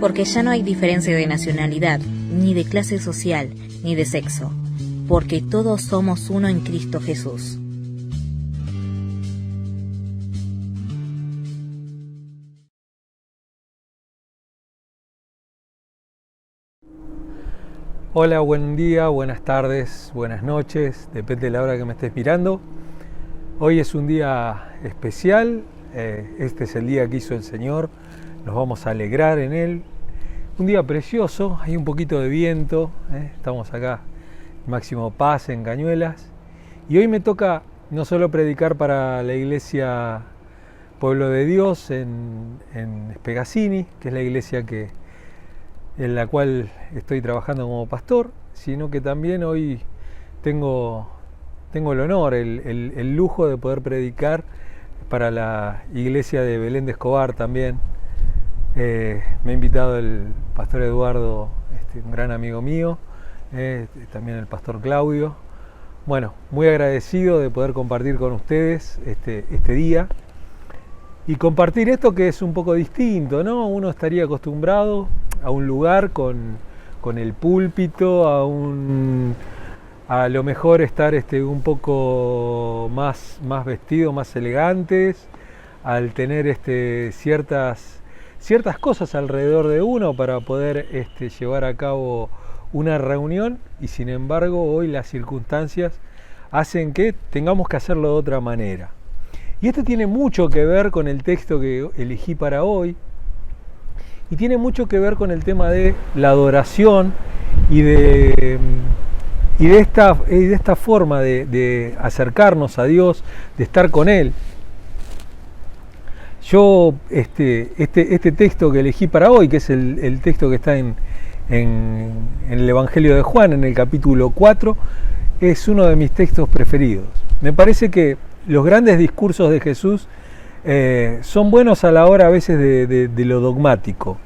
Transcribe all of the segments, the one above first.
Porque ya no hay diferencia de nacionalidad, ni de clase social, ni de sexo, porque todos somos uno en Cristo Jesús. Hola, buen día, buenas tardes, buenas noches, depende de la hora que me estés mirando. Hoy es un día especial, este es el día que hizo el Señor, nos vamos a alegrar en Él. Un día precioso, hay un poquito de viento, estamos acá, Máximo Paz en Cañuelas. Y hoy me toca no solo predicar para la iglesia Pueblo de Dios en Spegazzini, que es la iglesia en la cual estoy trabajando como pastor, sino que también hoy tengo el honor, el lujo de poder predicar para la iglesia de Belén de Escobar también. Me ha invitado el pastor Eduardo, un gran amigo mío, también el pastor Claudio. Bueno, muy agradecido de poder compartir con ustedes este día y compartir esto que es un poco distinto, ¿no? Uno estaría acostumbrado a un lugar con el púlpito, a lo mejor estar un poco más vestido, más elegantes, al tener ciertas cosas alrededor de uno para poder llevar a cabo una reunión, y sin embargo hoy las circunstancias hacen que tengamos que hacerlo de otra manera. Y esto tiene mucho que ver con el texto que elegí para hoy, y tiene mucho que ver con el tema de la adoración y de esta forma de acercarnos a Dios, de estar con Él. Yo, este texto que elegí para hoy, que es el texto que está en el Evangelio de Juan, en el capítulo 4, es uno de mis textos preferidos. Me parece que los grandes discursos de Jesús son buenos a la hora a veces de lo dogmático,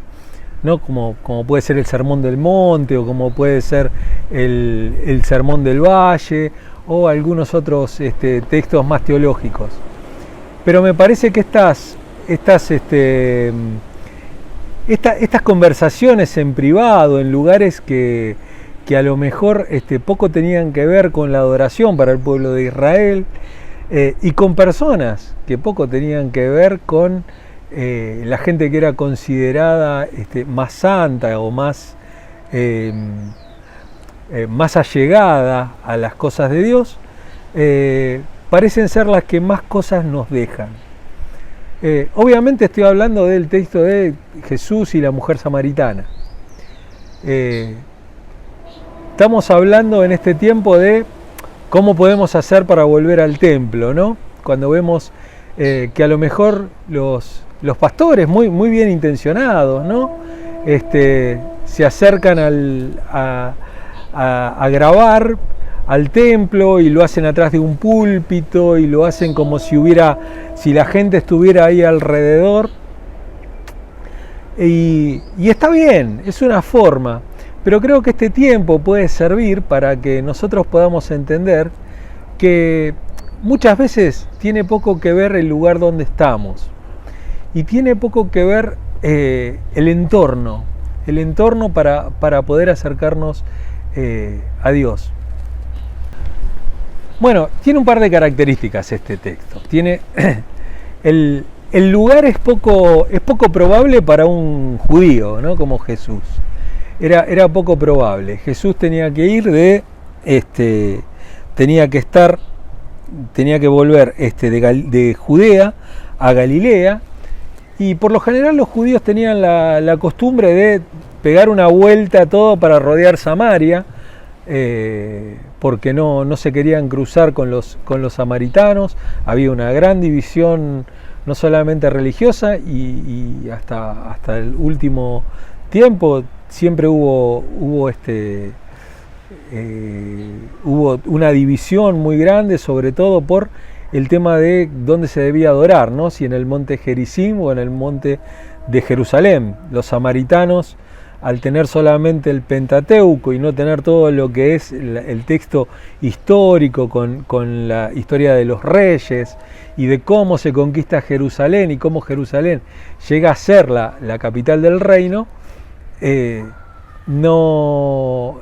¿no? Como puede ser el Sermón del Monte, o como puede ser el Sermón del Valle, o algunos otros textos más teológicos. Pero me parece que estas conversaciones en privado, en lugares que a lo mejor poco tenían que ver con la adoración para el pueblo de Israel, y con personas que poco tenían que ver con la gente que era considerada más santa o más allegada a las cosas de Dios, parecen ser las que más cosas nos dejan. Obviamente estoy hablando del texto de Jesús y la mujer samaritana. Estamos hablando en este tiempo de cómo podemos hacer para volver al templo, ¿no? Cuando vemos que a lo mejor los pastores, muy bien intencionados, ¿no? Se acercan a grabar al templo y lo hacen atrás de un púlpito y lo hacen como si la gente estuviera ahí alrededor. Y está bien, es una forma. Pero creo que este tiempo puede servir para que nosotros podamos entender que muchas veces tiene poco que ver el lugar donde estamos, y tiene poco que ver el entorno para poder acercarnos a Dios. Bueno, tiene un par de características este texto. Tiene el lugar es poco probable para un judío, ¿no? Como Jesús. Era poco probable. Jesús tenía que ir tenía que volver de Judea a Galilea, y por lo general los judíos tenían la costumbre de pegar una vuelta todo para rodear Samaria, porque no se querían cruzar con los samaritanos. Había una gran división, no solamente religiosa, y hasta el último tiempo siempre hubo una división muy grande, sobre todo por el tema de dónde se debía adorar, ¿no? Si en el monte Gerizim o en el monte de Jerusalén. Los samaritanos al tener solamente el Pentateuco y no tener todo lo que es el texto histórico con la historia de los reyes y de cómo se conquista Jerusalén y cómo Jerusalén llega a ser la capital del reino, no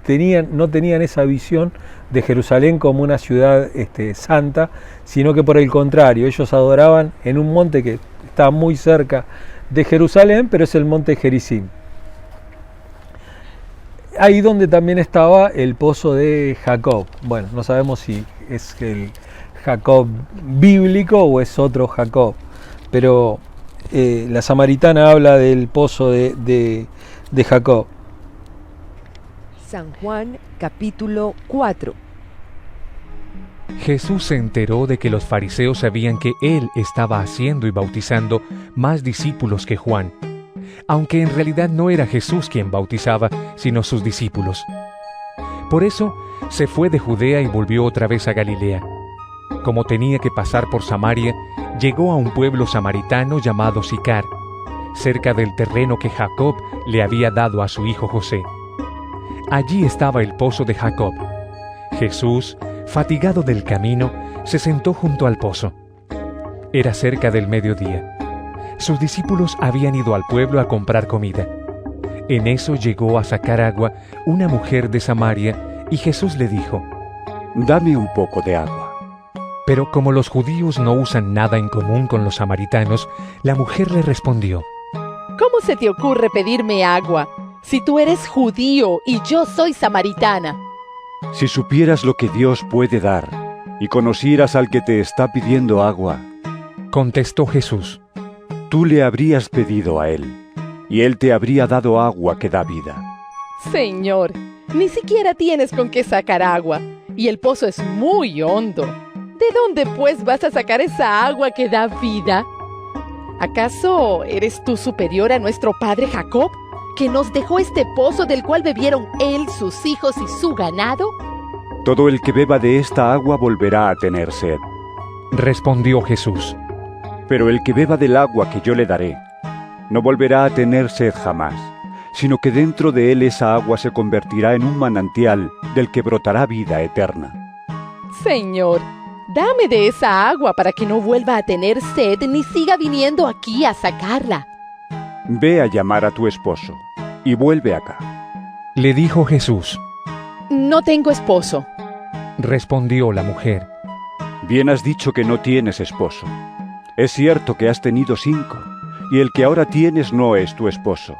tenían esa visión de Jerusalén como una ciudad santa, sino que por el contrario, ellos adoraban en un monte que está muy cerca de Jerusalén, pero es el monte Gerizim. Ahí donde también estaba el pozo de Jacob. Bueno, no sabemos si es el Jacob bíblico o es otro Jacob, pero la samaritana habla del pozo de Jacob. San Juan capítulo 4. Jesús se enteró de que los fariseos sabían que él estaba haciendo y bautizando más discípulos que Juan, aunque en realidad no era Jesús quien bautizaba, sino sus discípulos. Por eso se fue de Judea y volvió otra vez a Galilea. Como tenía que pasar por Samaria, llegó a un pueblo samaritano llamado Sicar, cerca del terreno que Jacob le había dado a su hijo José. Allí estaba el pozo de Jacob. Jesús, fatigado del camino, se sentó junto al pozo. Era cerca del mediodía. Sus discípulos habían ido al pueblo a comprar comida. En eso llegó a sacar agua una mujer de Samaria y Jesús le dijo: «Dame un poco de agua». Pero como los judíos no usan nada en común con los samaritanos, la mujer le respondió: ¿Cómo se te ocurre pedirme agua si tú eres judío y yo soy samaritana? Si supieras lo que Dios puede dar y conocieras al que te está pidiendo agua, contestó Jesús, tú le habrías pedido a él, y él te habría dado agua que da vida. Señor, ni siquiera tienes con qué sacar agua, y el pozo es muy hondo. ¿De dónde pues vas a sacar esa agua que da vida? ¿Acaso eres tú superior a nuestro padre Jacob, que nos dejó este pozo del cual bebieron él, sus hijos y su ganado? Todo el que beba de esta agua volverá a tener sed. Respondió Jesús. Pero el que beba del agua que yo le daré, no volverá a tener sed jamás, sino que dentro de él esa agua se convertirá en un manantial del que brotará vida eterna. Señor, dame de esa agua para que no vuelva a tener sed ni siga viniendo aquí a sacarla. Ve a llamar a tu esposo y vuelve acá. Le dijo Jesús. No tengo esposo. Respondió la mujer. Bien has dicho que no tienes esposo. Es cierto que has tenido 5, y el que ahora tienes no es tu esposo.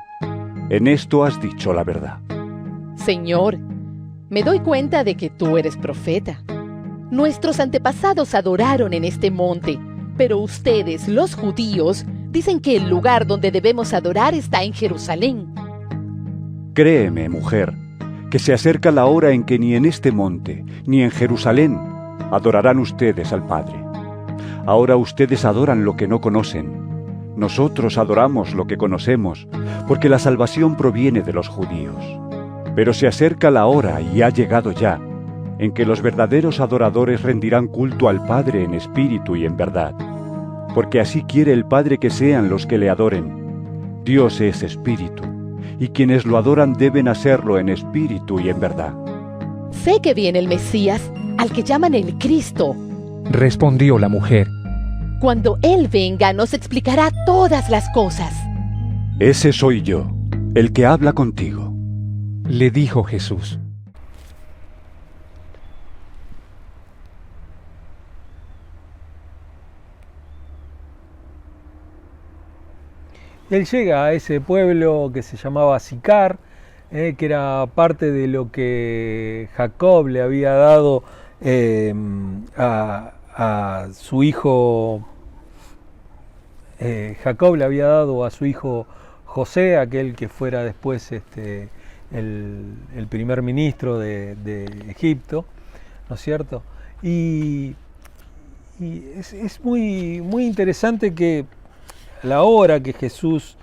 En esto has dicho la verdad. Señor, me doy cuenta de que tú eres profeta. Nuestros antepasados adoraron en este monte, pero ustedes, los judíos, dicen que el lugar donde debemos adorar está en Jerusalén. Créeme, mujer, que se acerca la hora en que ni en este monte, ni en Jerusalén, adorarán ustedes al Padre. Ahora ustedes adoran lo que no conocen. Nosotros adoramos lo que conocemos, porque la salvación proviene de los judíos. Pero se acerca la hora, y ha llegado ya, en que los verdaderos adoradores rendirán culto al Padre en espíritu y en verdad. Porque así quiere el Padre que sean los que le adoren. Dios es espíritu, y quienes lo adoran deben hacerlo en espíritu y en verdad. Sé que viene el Mesías, al que llaman el Cristo. Respondió la mujer. Cuando Él venga, nos explicará todas las cosas. Ese soy yo, el que habla contigo. Le dijo Jesús. Él llega a ese pueblo que se llamaba Sicar, que era parte de lo que Jacob le había dado a su hijo. Jacob le había dado a su hijo José, aquel que fuera después el primer ministro de Egipto, ¿no es cierto? Y es muy, muy interesante que la hora que Jesús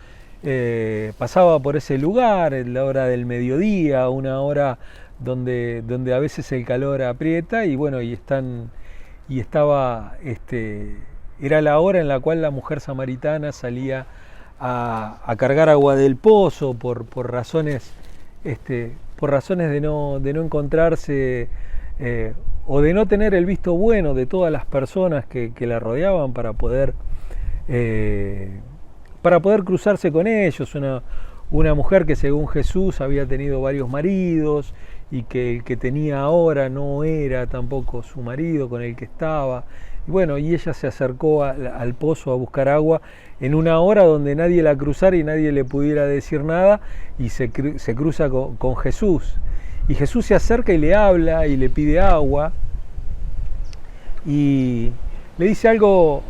pasaba por ese lugar, la hora del mediodía, una hora donde a veces el calor aprieta, y bueno, era la hora en la cual la mujer samaritana salía a cargar agua del pozo por razones de no encontrarse o de no tener el visto bueno de todas las personas que la rodeaban para poder cruzarse con ellos. Una mujer que según Jesús había tenido varios maridos y que el que tenía ahora no era tampoco su marido con el que estaba. Y bueno, y ella se acercó al pozo a buscar agua en una hora donde nadie la cruzara y nadie le pudiera decir nada, y se cruza con Jesús. Y Jesús se acerca y le habla y le pide agua y le dice algo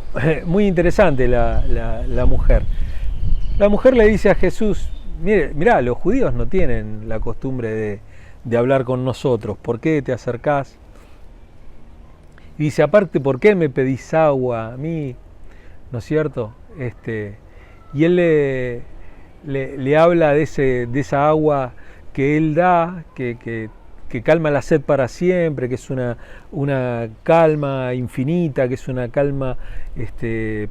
muy interesante la mujer. La mujer le dice a Jesús: mirá, los judíos no tienen la costumbre de hablar con nosotros, ¿por qué te acercás? Y dice, aparte, ¿por qué me pedís agua a mí? ¿No es cierto? Y él le habla de esa agua que él da, que calma la sed para siempre, que es una calma infinita, que es una calma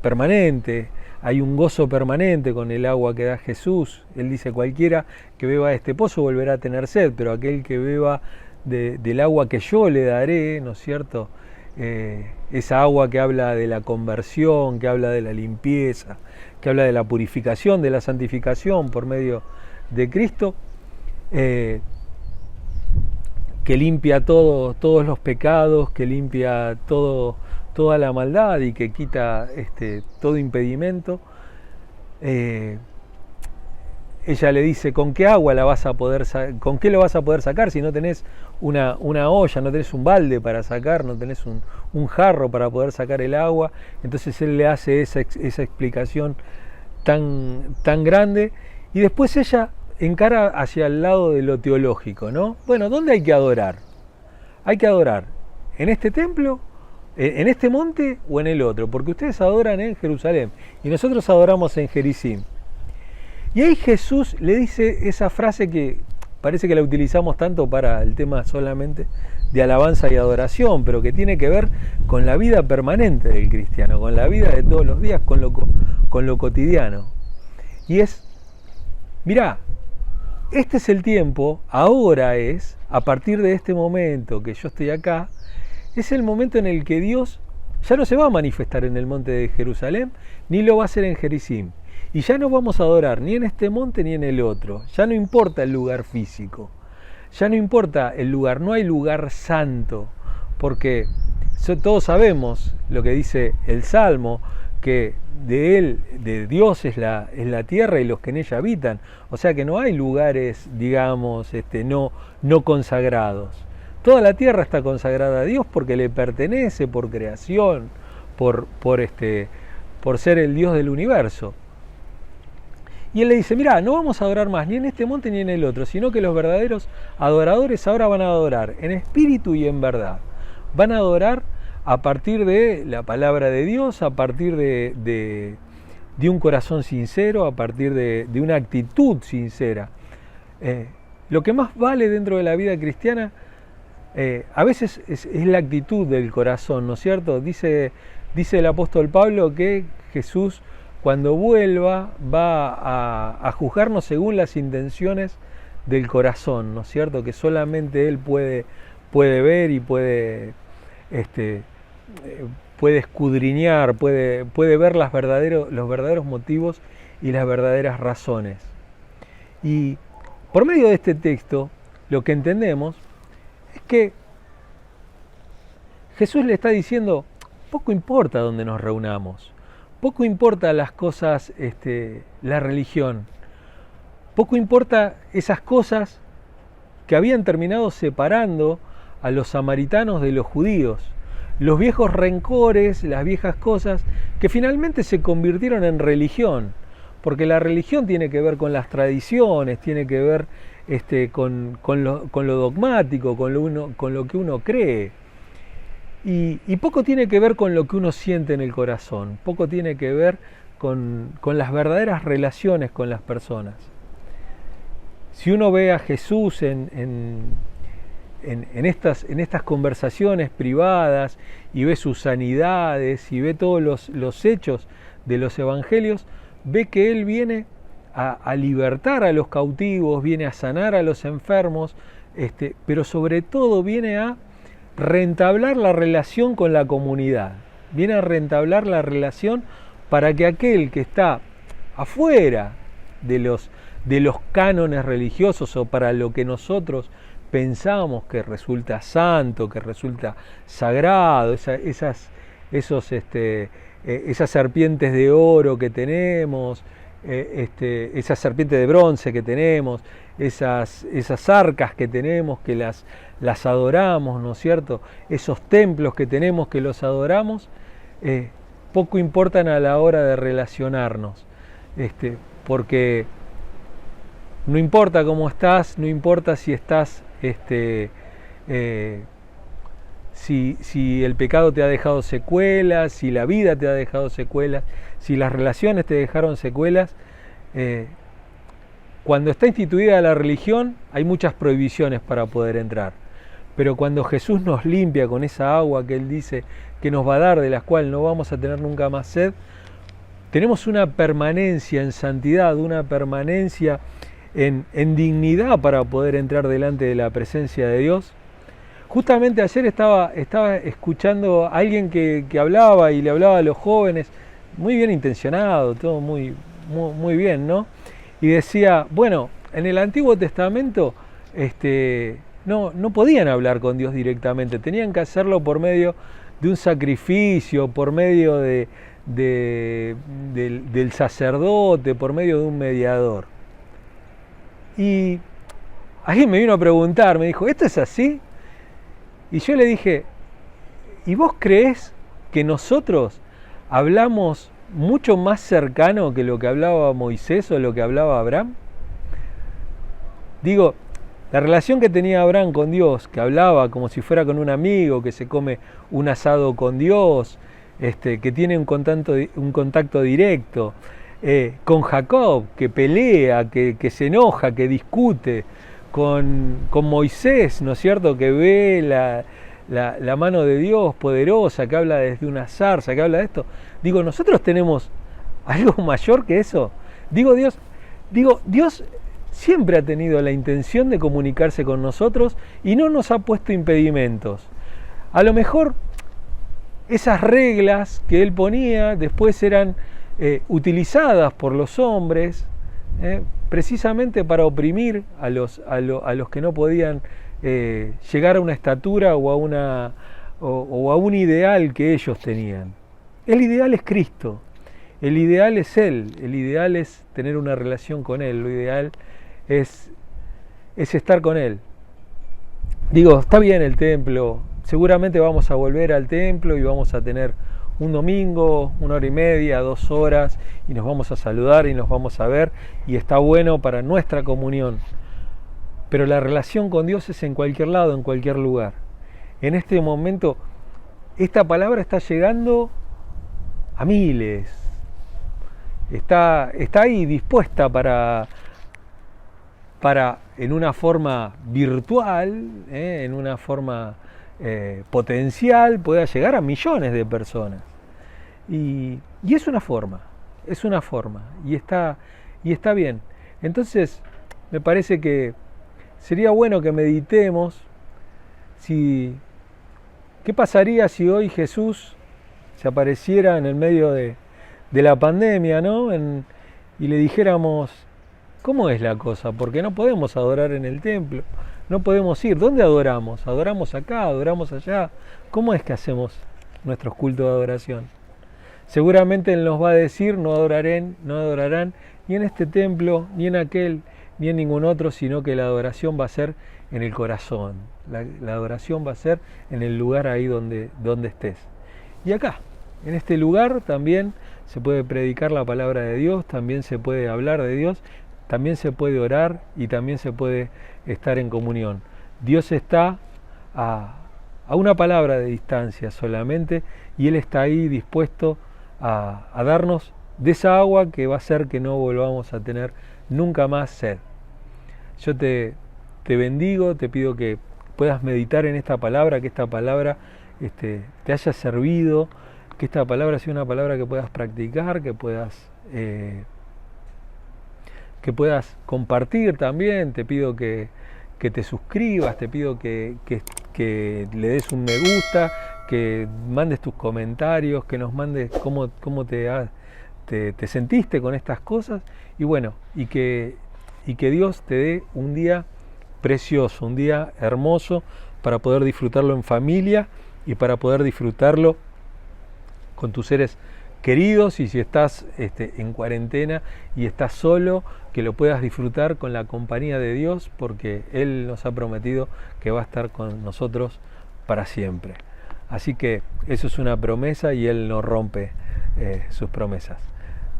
permanente. Hay un gozo permanente con el agua que da Jesús. Él dice, cualquiera que beba de este pozo volverá a tener sed, pero aquel que beba del agua que yo le daré, ¿no es cierto? Esa agua que habla de la conversión, que habla de la limpieza, que habla de la purificación, de la santificación por medio de Cristo, que limpia todos los pecados, que limpia toda la maldad y que quita todo impedimento. Ella le dice, ¿con qué agua con qué lo vas a poder sacar si no tenés una olla, no tenés un balde para sacar, no tenés un jarro para poder sacar el agua? Entonces él le hace esa explicación tan grande, y después ella encara hacia el lado de lo teológico, ¿no? Bueno, ¿dónde hay que adorar? Hay que adorar en este templo, en este monte o en el otro, porque ustedes adoran en Jerusalén y nosotros adoramos en Gerizim. Y ahí Jesús le dice esa frase que parece que la utilizamos tanto para el tema solamente de alabanza y adoración, pero que tiene que ver con la vida permanente del cristiano, con la vida de todos los días, con lo cotidiano. Y es, mirá, este es el tiempo, ahora es, a partir de este momento que yo estoy acá, es el momento en el que Dios ya no se va a manifestar en el monte de Jerusalén, ni lo va a hacer en Gerizim. Y ya no vamos a adorar ni en este monte ni en el otro. Ya no importa el lugar físico. Ya no importa el lugar. No hay lugar santo. Porque todos sabemos lo que dice el Salmo, que de Dios es la tierra y los que en ella habitan. O sea que no hay lugares, digamos, no consagrados. Toda la tierra está consagrada a Dios porque le pertenece por creación, por ser el Dios del universo. Y él le dice, mirá, no vamos a adorar más ni en este monte ni en el otro, sino que los verdaderos adoradores ahora van a adorar en espíritu y en verdad. Van a adorar a partir de la palabra de Dios, a partir de un corazón sincero, a partir de una actitud sincera. Lo que más vale dentro de la vida cristiana a veces es la actitud del corazón, ¿no es cierto? Dice el apóstol Pablo que Jesús, cuando vuelva, va a juzgarnos según las intenciones del corazón, ¿no es cierto? Que solamente Él puede ver y puede escudriñar, puede ver los verdaderos motivos y las verdaderas razones. Y por medio de este texto, lo que entendemos es que Jesús le está diciendo, poco importa dónde nos reunamos, poco importa las cosas, la religión, poco importa esas cosas que habían terminado separando a los samaritanos de los judíos, los viejos rencores, las viejas cosas que finalmente se convirtieron en religión, porque la religión tiene que ver con las tradiciones, tiene que ver con lo dogmático, con lo que uno cree. Y poco tiene que ver con lo que uno siente en el corazón, poco tiene que ver con las verdaderas relaciones con las personas. Si uno ve a Jesús en estas conversaciones privadas y ve sus sanidades y ve todos los hechos de los evangelios, ve que Él viene a libertar a los cautivos, viene a sanar a los enfermos, pero sobre todo viene a reentablar la relación con la comunidad, viene a reentablar la relación para que aquel que está afuera de los cánones religiosos o para lo que nosotros pensamos que resulta santo, que resulta sagrado, esas serpientes de oro que tenemos, esas serpientes de bronce que tenemos, esas arcas que tenemos que las adoramos, ¿no es cierto? Esos templos que tenemos que los adoramos, poco importan a la hora de relacionarnos, porque no importa cómo estás, no importa si estás, si el pecado te ha dejado secuelas, si la vida te ha dejado secuelas, si las relaciones te dejaron secuelas. Cuando está instituida la religión hay muchas prohibiciones para poder entrar, pero cuando Jesús nos limpia con esa agua que Él dice que nos va a dar, de la cual no vamos a tener nunca más sed, tenemos una permanencia en santidad, una permanencia en dignidad para poder entrar delante de la presencia de Dios. Justamente ayer estaba escuchando a alguien que hablaba y le hablaba a los jóvenes, muy bien intencionado, todo muy bien, ¿no? Y decía, bueno, en el Antiguo Testamento no podían hablar con Dios directamente, tenían que hacerlo por medio de un sacrificio, por medio del sacerdote, por medio de un mediador. Y alguien me vino a preguntar, me dijo, ¿esto es así? Y yo le dije, ¿y vos creés que nosotros hablamos mucho más cercano que lo que hablaba Moisés o lo que hablaba Abraham? Digo, la relación que tenía Abraham con Dios, que hablaba como si fuera con un amigo, que se come un asado con Dios, que tiene un contacto directo, con Jacob, que pelea, que se enoja, que discute, con Moisés, ¿no es cierto?, que ve la mano de Dios poderosa, que habla desde una zarza, que habla de esto. Digo, nosotros tenemos algo mayor que eso. Dios siempre ha tenido la intención de comunicarse con nosotros y no nos ha puesto impedimentos. A lo mejor esas reglas que Él ponía después eran utilizadas por los hombres, precisamente para oprimir a los que no podían llegar a una estatura o a un ideal que ellos tenían. El ideal es Cristo, el ideal es Él, el ideal es tener una relación con Él, lo ideal es estar con Él. Digo, está bien el templo, seguramente vamos a volver al templo y vamos a tener un domingo, 1 hora y media, 2 horas, y nos vamos a saludar y nos vamos a ver, y está bueno para nuestra comunión. Pero la relación con Dios es en cualquier lado, en cualquier lugar. En este momento, esta palabra está llegando a miles. Está ahí dispuesta para en una forma virtual, en una forma potencial, pueda llegar a millones de personas. Y es una forma, y está bien. Entonces, me parece que sería bueno que meditemos qué pasaría si hoy Jesús se apareciera en el medio de la pandemia, ¿no? Y le dijéramos, ¿cómo es la cosa? Porque no podemos adorar en el templo, no podemos ir. ¿Dónde adoramos? ¿Adoramos acá? ¿Adoramos allá? ¿Cómo es que hacemos nuestros cultos de adoración? Seguramente Él nos va a decir, no adorarán ni en este templo, ni en aquel, ni en ningún otro, sino que la adoración va a ser en el corazón. La adoración va a ser en el lugar ahí donde estés. Y acá, en este lugar también se puede predicar la palabra de Dios, también se puede hablar de Dios, también se puede orar y también se puede estar en comunión. Dios está a una palabra de distancia solamente y Él está ahí dispuesto a darnos de esa agua que va a hacer que no volvamos a tener nunca más sed. Yo te bendigo, te pido que puedas meditar en esta palabra, que esta palabra te haya servido, que esta palabra sea una palabra que puedas practicar, que puedas puedas compartir también. Te pido que te suscribas, te pido que le des un me gusta, que mandes tus comentarios, que nos mandes cómo te sentiste con estas cosas, y bueno, y que Dios te dé un día precioso, un día hermoso para poder disfrutarlo en familia y para poder disfrutarlo con tus seres queridos, y si estás en cuarentena y estás solo, que lo puedas disfrutar con la compañía de Dios, porque Él nos ha prometido que va a estar con nosotros para siempre. Así que eso es una promesa y Él no rompe sus promesas.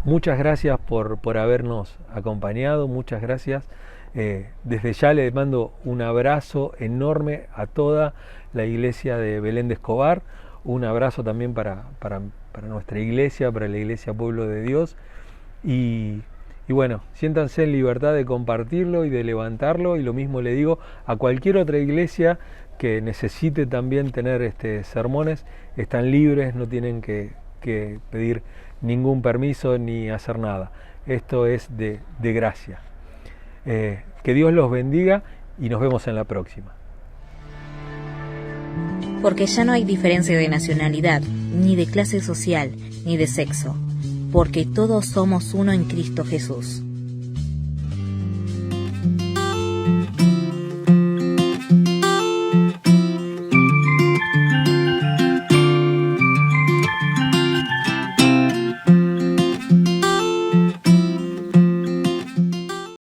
Muchas gracias por habernos acompañado, muchas gracias. Desde ya le mando un abrazo enorme a toda la iglesia de Belén de Escobar, un abrazo también para nuestra iglesia, para la iglesia Pueblo de Dios, y bueno, siéntanse en libertad de compartirlo y de levantarlo, y lo mismo le digo a cualquier otra iglesia que necesite también tener sermones. Están libres, no tienen que pedir ningún permiso ni hacer nada. Esto es de gracia. Que Dios los bendiga y nos vemos en la próxima. Porque ya no hay diferencia de nacionalidad, ni de clase social, ni de sexo, porque todos somos uno en Cristo Jesús.